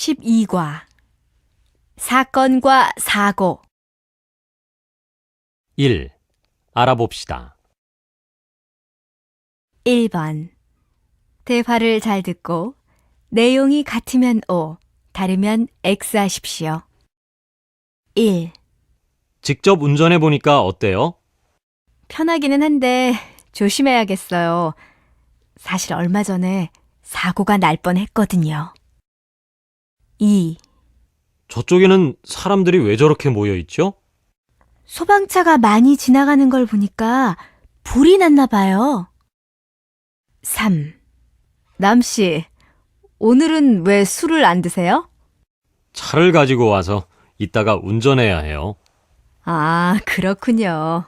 12과 사건과 사고 1. 알아봅시다. 1번 대화를 잘 듣고 내용이 같으면 O, 다르면 X 하십시오. 1. 직접 운전해 보니까 어때요? 편하기는 한데 조심해야겠어요. 사실 얼마 전에 사고가 날 뻔했거든요. 2. 저쪽에는 사람들이 왜 저렇게 모여 있죠? 소방차가 많이 지나가는 걸 보니까 불이 났나 봐요. 3. 남씨, 오늘은 왜 술을 안 드세요? 차를 가지고 와서 이따가 운전해야 해요. 아, 그렇군요.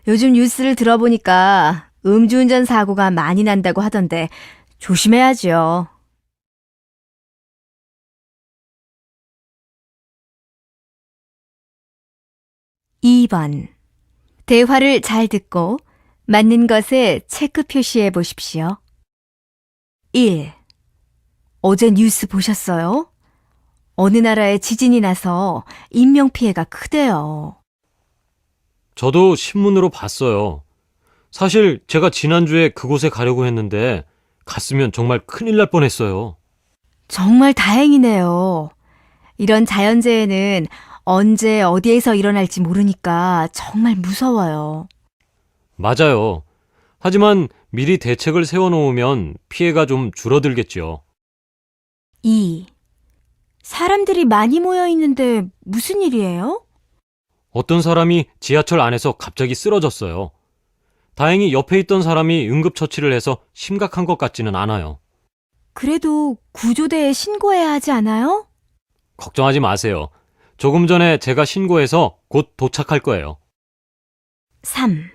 요즘 뉴스를 들어보니까 음주운전 사고가 많이 난다고 하던데 조심해야죠. 2번 대화를 잘 듣고 맞는 것에 체크 표시해 보십시오. 1. 어제 뉴스 보셨어요? 어느 나라에 지진이 나서 인명피해가 크대요. 저도 신문으로 봤어요. 사실 제가 지난주에 그곳에 가려고 했는데 갔으면 정말 큰일 날 뻔했어요. 정말 다행이네요. 이런 자연재해는 언제 어디에서 일어날지 모르니까 정말 무서워요. 맞아요. 하지만 미리 대책을 세워놓으면 피해가 좀 줄어들겠죠. 2. 사람들이 많이 모여 있는데 무슨 일이에요? 어떤 사람이 지하철 안에서 갑자기 쓰러졌어요. 다행히 옆에 있던 사람이 응급처치를 해서 심각한 것 같지는 않아요. 그래도 구조대에 신고해야 하지 않아요? 걱정하지 마세요. 조금 전에 제가 신고해서 곧 도착할 거예요. 3.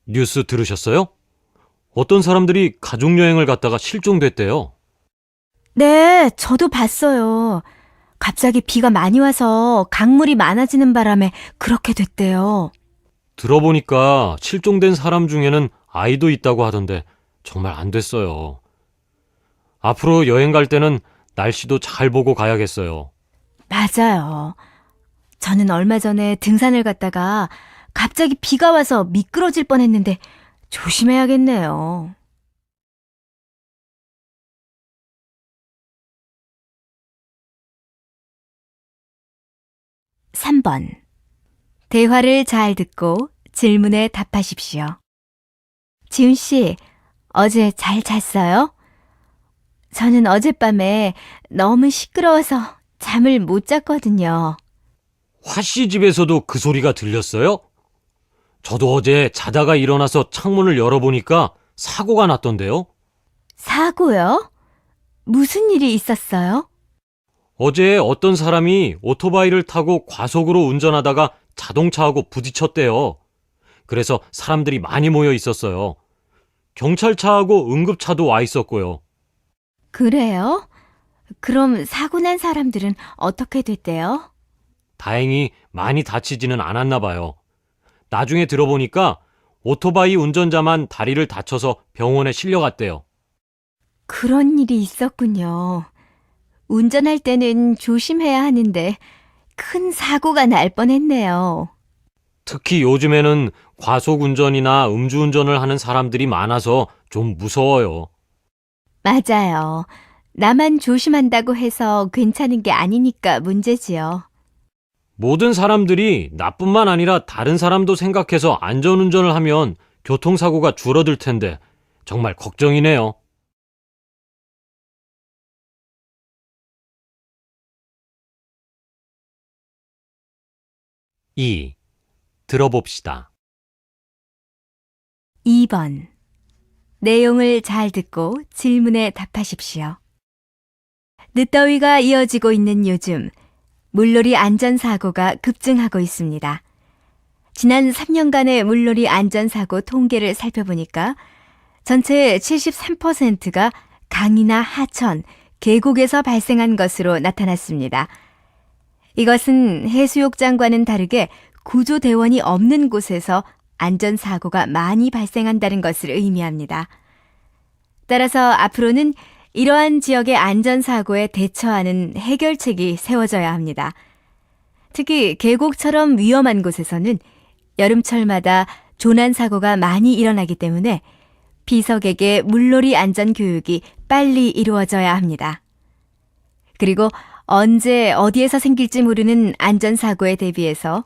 뉴스 들으셨어요? 어떤 사람들이 가족여행을 갔다가 실종됐대요. 네, 저도 봤어요. 갑자기 비가 많이 와서 강물이 많아지는 바람에 그렇게 됐대요. 들어보니까 실종된 사람 중에는 아이도 있다고 하던데 정말 안 됐어요. 앞으로 여행 갈 때는 날씨도 잘 보고 가야겠어요. 맞아요. 저는 얼마 전에 등산을 갔다가 갑자기 비가 와서 미끄러질 뻔했는데 조심해야겠네요. 3번 대화를 잘 듣고 질문에 답하십시오. 지훈 씨, 어제 잘 잤어요? 저는 어젯밤에 너무 시끄러워서 잠을 못 잤거든요. 화씨 집에서도 그 소리가 들렸어요? 저도 어제 자다가 일어나서 창문을 열어보니까 사고가 났던데요. 사고요? 무슨 일이 있었어요? 어제 어떤 사람이 오토바이를 타고 과속으로 운전하다가 자동차하고 부딪혔대요. 그래서 사람들이 많이 모여 있었어요. 경찰차하고 응급차도 와 있었고요. 그래요? 그럼 사고 난 사람들은 어떻게 됐대요? 다행히 많이 다치지는 않았나 봐요. 나중에 들어보니까 오토바이 운전자만 다리를 다쳐서 병원에 실려갔대요. 그런 일이 있었군요. 운전할 때는 조심해야 하는데 큰 사고가 날 뻔했네요. 특히 요즘에는 과속 운전이나 음주운전을 하는 사람들이 많아서 좀 무서워요. 맞아요. 나만 조심한다고 해서 괜찮은 게 아니니까 문제지요. 모든 사람들이 나뿐만 아니라 다른 사람도 생각해서 안전운전을 하면 교통사고가 줄어들 텐데 정말 걱정이네요. 2. 들어봅시다. 2번 내용을 잘 듣고 질문에 답하십시오. 늦더위가 이어지고 있는 요즘 물놀이 안전사고가 급증하고 있습니다. 지난 3년간의 물놀이 안전사고 통계를 살펴보니까 전체 73%가 강이나 하천, 계곡에서 발생한 것으로 나타났습니다. 이것은 해수욕장과는 다르게 구조대원이 없는 곳에서 안전사고가 많이 발생한다는 것을 의미합니다. 따라서 앞으로는 이러한 지역의 안전사고에 대처하는 해결책이 세워져야 합니다. 특히 계곡처럼 위험한 곳에서는 여름철마다 조난사고가 많이 일어나기 때문에 비석에게 물놀이 안전교육이 빨리 이루어져야 합니다. 그리고 언제 어디에서 생길지 모르는 안전사고에 대비해서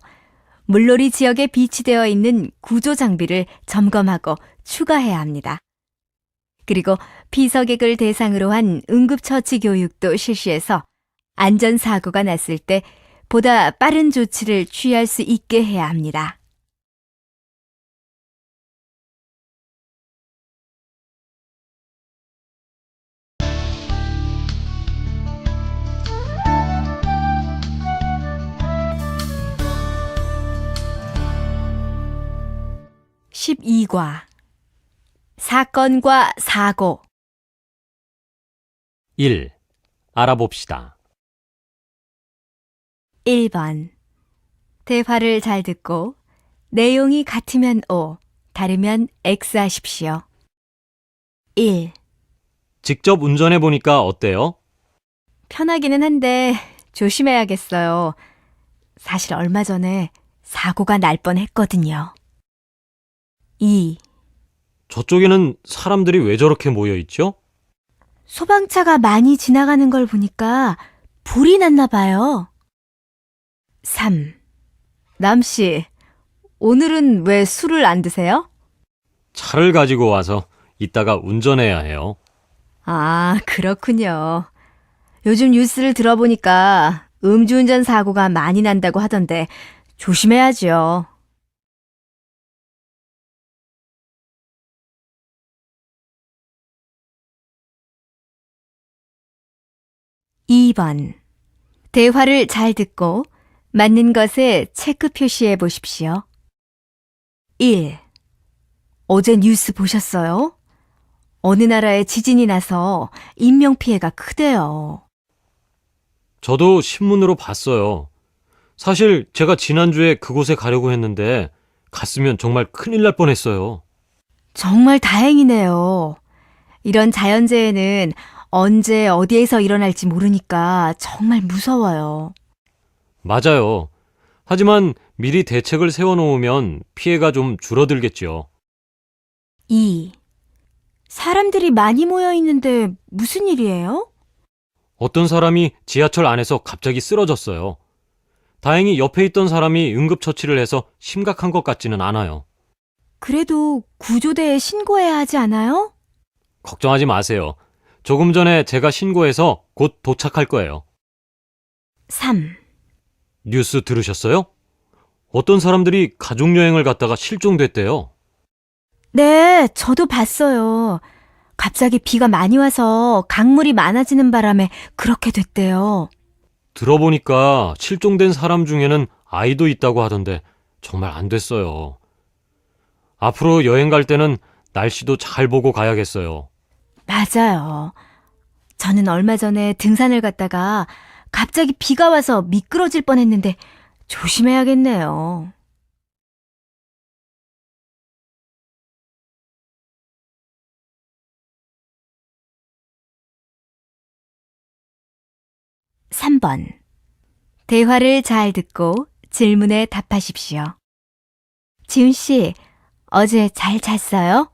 물놀이 지역에 비치되어 있는 구조 장비를 점검하고 추가해야 합니다. 그리고 비서객을 대상으로 한 응급처치 교육도 실시해서 안전사고가 났을 때 보다 빠른 조치를 취할 수 있게 해야 합니다. (12과) 사건과 사고. 1. 알아봅시다. 1번. 대화를 잘 듣고 내용이 같으면 O, 다르면 X 하십시오. 1. 직접 운전해 보니까 어때요? 편하기는 한데 조심해야겠어요. 사실 얼마 전에 사고가 날 뻔했거든요. 2. 저쪽에는 사람들이 왜 저렇게 모여 있죠? 소방차가 많이 지나가는 걸 보니까 불이 났나 봐요. 3. 남씨, 오늘은 왜 술을 안 드세요? 차를 가지고 와서 이따가 운전해야 해요. 아, 그렇군요. 요즘 뉴스를 들어보니까 음주운전 사고가 많이 난다고 하던데 조심해야죠. 2번. 대화를 잘 듣고 맞는 것에 체크 표시해 보십시오. 1. 어제 뉴스 보셨어요? 어느 나라에 지진이 나서 인명피해가 크대요. 저도 신문으로 봤어요. 사실 제가 지난주에 그곳에 가려고 했는데 갔으면 정말 큰일 날 뻔했어요. 정말 다행이네요. 이런 자연재해는 언제 어디에서 일어날지 모르니까 정말 무서워요. 맞아요. 하지만 미리 대책을 세워놓으면 피해가 좀 줄어들겠죠. 2. 사람들이 많이 모여 있는데 무슨 일이에요? 어떤 사람이 지하철 안에서 갑자기 쓰러졌어요. 다행히 옆에 있던 사람이 응급처치를 해서 심각한 것 같지는 않아요. 그래도 구조대에 신고해야 하지 않아요? 걱정하지 마세요. 조금 전에 제가 신고해서 곧 도착할 거예요. 3. 뉴스 들으셨어요? 어떤 사람들이 가족여행을 갔다가 실종됐대요. 네, 저도 봤어요. 갑자기 비가 많이 와서 강물이 많아지는 바람에 그렇게 됐대요. 들어보니까 실종된 사람 중에는 아이도 있다고 하던데 정말 안 됐어요. 앞으로 여행 갈 때는 날씨도 잘 보고 가야겠어요. 맞아요. 저는 얼마 전에 등산을 갔다가 갑자기 비가 와서 미끄러질 뻔했는데 조심해야겠네요. (3번) 대화를 잘 듣고 질문에 답하십시오. 지훈 씨, 어제 잘 잤어요?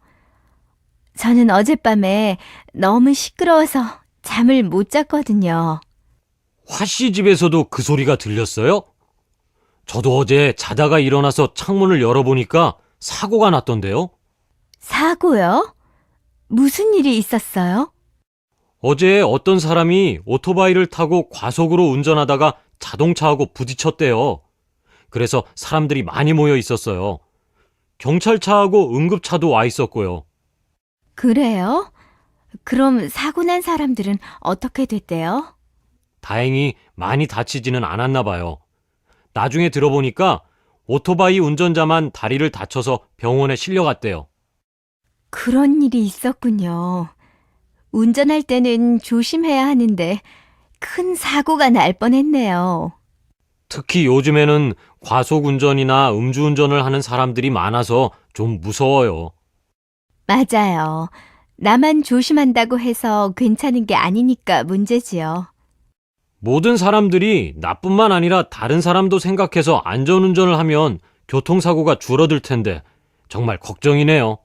저는 어젯밤에 너무 시끄러워서 잠을 못 잤거든요. 화씨 집에서도 그 소리가 들렸어요? 저도 어제 자다가 일어나서 창문을 열어보니까 사고가 났던데요. 사고요? 무슨 일이 있었어요? 어제 어떤 사람이 오토바이를 타고 과속으로 운전하다가 자동차하고 부딪혔대요. 그래서 사람들이 많이 모여 있었어요. 경찰차하고 응급차도 와 있었고요. 그래요? 그럼 사고 난 사람들은 어떻게 됐대요? 다행히 많이 다치지는 않았나 봐요. 나중에 들어보니까 오토바이 운전자만 다리를 다쳐서 병원에 실려갔대요. 그런 일이 있었군요. 운전할 때는 조심해야 하는데 큰 사고가 날 뻔했네요. 특히 요즘에는 과속 운전이나 음주운전을 하는 사람들이 많아서 좀 무서워요. 맞아요. 나만 조심한다고 해서 괜찮은 게 아니니까 문제지요. 모든 사람들이 나뿐만 아니라 다른 사람도 생각해서 안전운전을 하면 교통사고가 줄어들 텐데 정말 걱정이네요.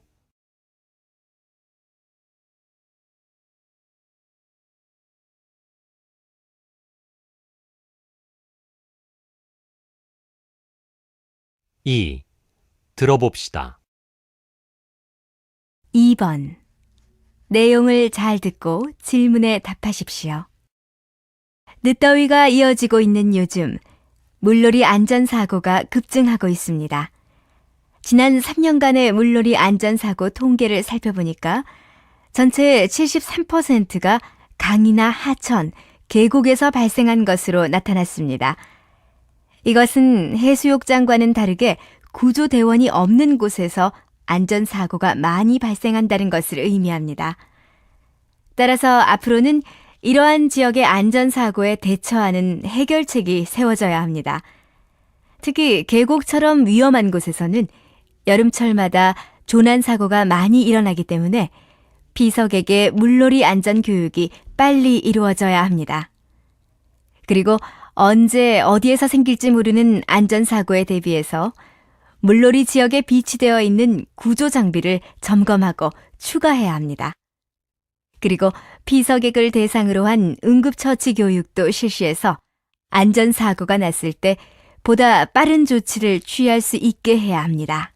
이 들어봅시다. 2번. 내용을 잘 듣고 질문에 답하십시오. 늦더위가 이어지고 있는 요즘, 물놀이 안전사고가 급증하고 있습니다. 지난 3년간의 물놀이 안전사고 통계를 살펴보니까 전체의 73%가 강이나 하천, 계곡에서 발생한 것으로 나타났습니다. 이것은 해수욕장과는 다르게 구조대원이 없는 곳에서 안전사고가 많이 발생한다는 것을 의미합니다. 따라서 앞으로는 이러한 지역의 안전사고에 대처하는 해결책이 세워져야 합니다. 특히 계곡처럼 위험한 곳에서는 여름철마다 조난사고가 많이 일어나기 때문에 비석에게 물놀이 안전교육이 빨리 이루어져야 합니다. 그리고 언제 어디에서 생길지 모르는 안전사고에 대비해서 물놀이 지역에 비치되어 있는 구조장비를 점검하고 추가해야 합니다. 그리고 피서객을 대상으로 한 응급처치 교육도 실시해서 안전사고가 났을 때 보다 빠른 조치를 취할 수 있게 해야 합니다.